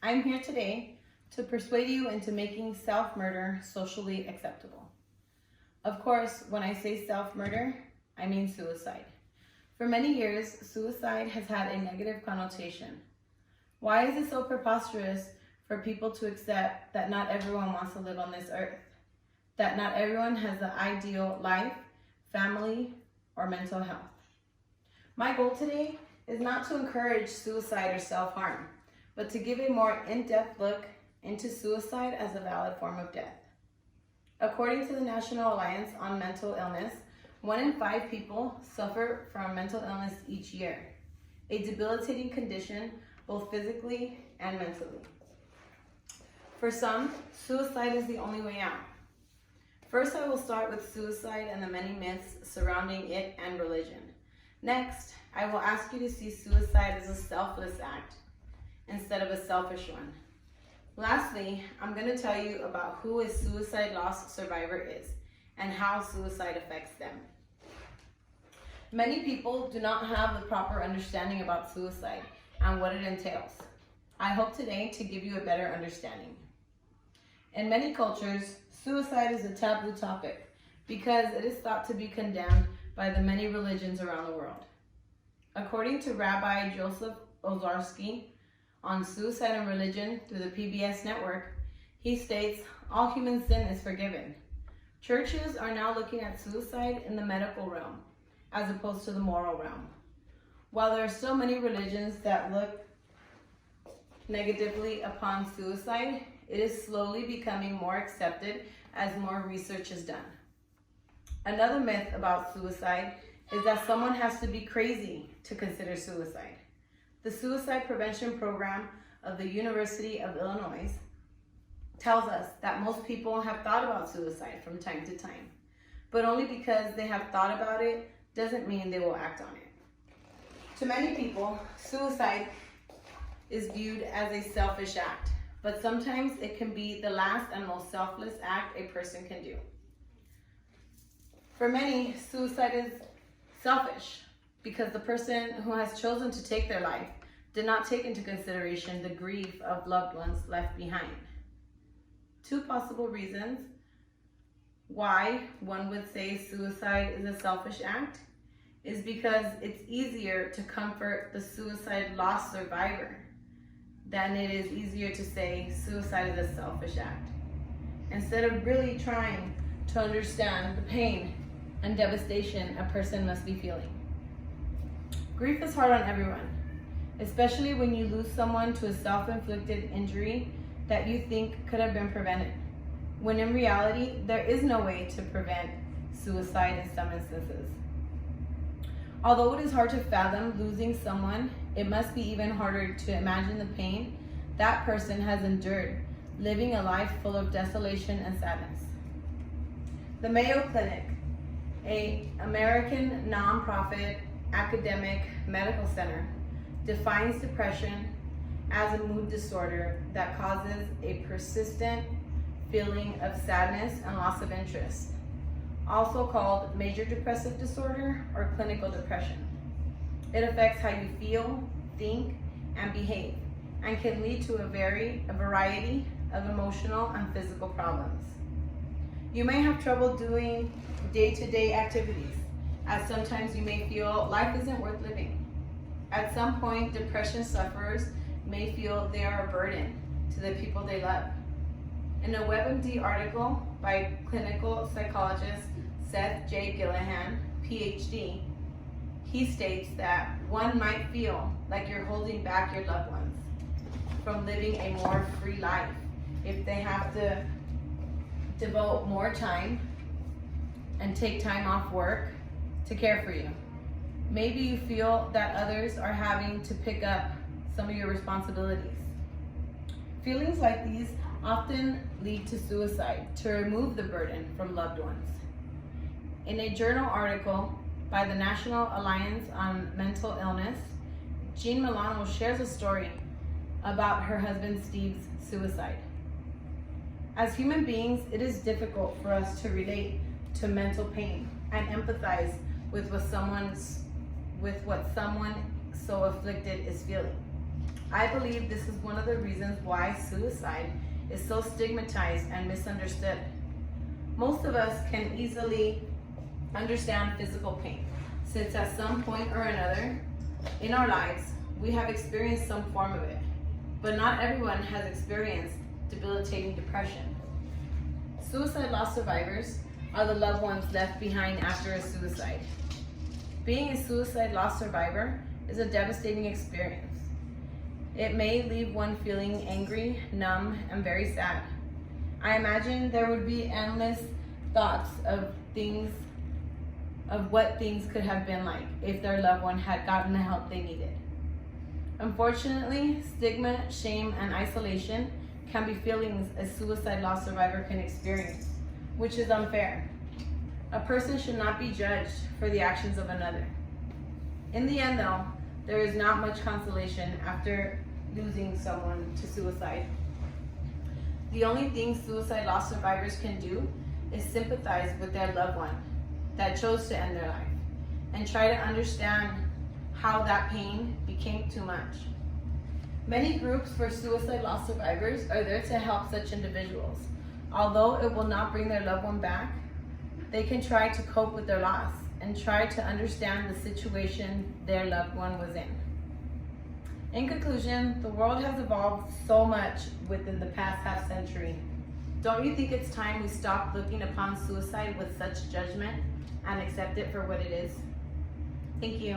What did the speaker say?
I'm here today to persuade you into making self-murder socially acceptable. Of course, when I say self-murder, I mean suicide. For many years, suicide has had a negative connotation. Why is it so preposterous for people to accept that not everyone wants to live on this earth? That not everyone has the ideal life, family, or mental health? My goal today is not to encourage suicide or self-harm, but to give a more in-depth look into suicide as a valid form of death. According to the National Alliance on Mental Illness, 1 in 5 people suffer from mental illness each year, a debilitating condition both physically and mentally. For some, suicide is the only way out. First, I will start with suicide and the many myths surrounding it and religion. Next, I will ask you to see suicide as a selfless act instead of a selfish one. Lastly, I'm going to tell you about who a suicide loss survivor is and how suicide affects them. Many people do not have the proper understanding about suicide and what it entails. I hope today to give you a better understanding. In many cultures, suicide is a taboo topic because it is thought to be condemned by the many religions around the world. According to Rabbi Joseph Ozarski on Suicide and Religion through the PBS network, he states, all human sin is forgiven. Churches are now looking at suicide in the medical realm as opposed to the moral realm. While there are still many religions that look negatively upon suicide, it is slowly becoming more accepted as more research is done. Another myth about suicide is that someone has to be crazy to consider suicide. The Suicide Prevention Program of the University of Illinois tells us that most people have thought about suicide from time to time, but only because they have thought about it doesn't mean they will act on it. To many people, suicide is viewed as a selfish act, but sometimes it can be the last and most selfless act a person can do. For many, suicide is selfish because the person who has chosen to take their life did not take into consideration the grief of loved ones left behind. 2 possible reasons why one would say suicide is a selfish act is because it's easier to comfort the suicide loss survivor than it is easier to say suicide is a selfish act. Instead of really trying to understand the pain and devastation a person must be feeling. Grief is hard on everyone, especially when you lose someone to a self-inflicted injury that you think could have been prevented, when in reality, there is no way to prevent suicide in some instances. Although it is hard to fathom losing someone, it must be even harder to imagine the pain that person has endured living a life full of desolation and sadness. The Mayo Clinic, an American nonprofit academic medical center, defines depression as a mood disorder that causes a persistent feeling of sadness and loss of interest, also called major depressive disorder or clinical depression. It affects how you feel, think, and behave, and can lead to a variety of emotional and physical problems. You may have trouble doing day-to-day activities, as sometimes you may feel life isn't worth living. At some point, depression sufferers may feel they are a burden to the people they love. In a WebMD article by clinical psychologist Seth J. Gillihan, PhD, he states that one might feel like you're holding back your loved ones from living a more free life if they have to devote more time and take time off work to care for you. Maybe you feel that others are having to pick up some of your responsibilities. Feelings like these often lead to suicide to remove the burden from loved ones. In a journal article by the National Alliance on Mental Illness, Jean Milano shares a story about her husband Steve's suicide. As human beings, it is difficult for us to relate to mental pain and empathize with what someone so afflicted is feeling. I believe this is one of the reasons why suicide is so stigmatized and misunderstood. Most of us can easily understand physical pain, since at some point or another in our lives, we have experienced some form of it. But not everyone has experienced debilitating depression. Suicide loss survivors are the loved ones left behind after a suicide. Being a suicide loss survivor is a devastating experience. It may leave one feeling angry, numb, and very sad. I imagine there would be endless thoughts of what things could have been like if their loved one had gotten the help they needed. Unfortunately, stigma, shame, and isolation can be feelings a suicide loss survivor can experience, which is unfair. A person should not be judged for the actions of another. In the end though, there is not much consolation after losing someone to suicide. The only thing suicide loss survivors can do is sympathize with their loved one that chose to end their life and try to understand how that pain became too much. Many groups for suicide loss survivors are there to help such individuals. Although it will not bring their loved one back, they can try to cope with their loss and try to understand the situation their loved one was in. In conclusion, the world has evolved so much within the past half century. Don't you think it's time we stop looking upon suicide with such judgment and accept it for what it is? Thank you.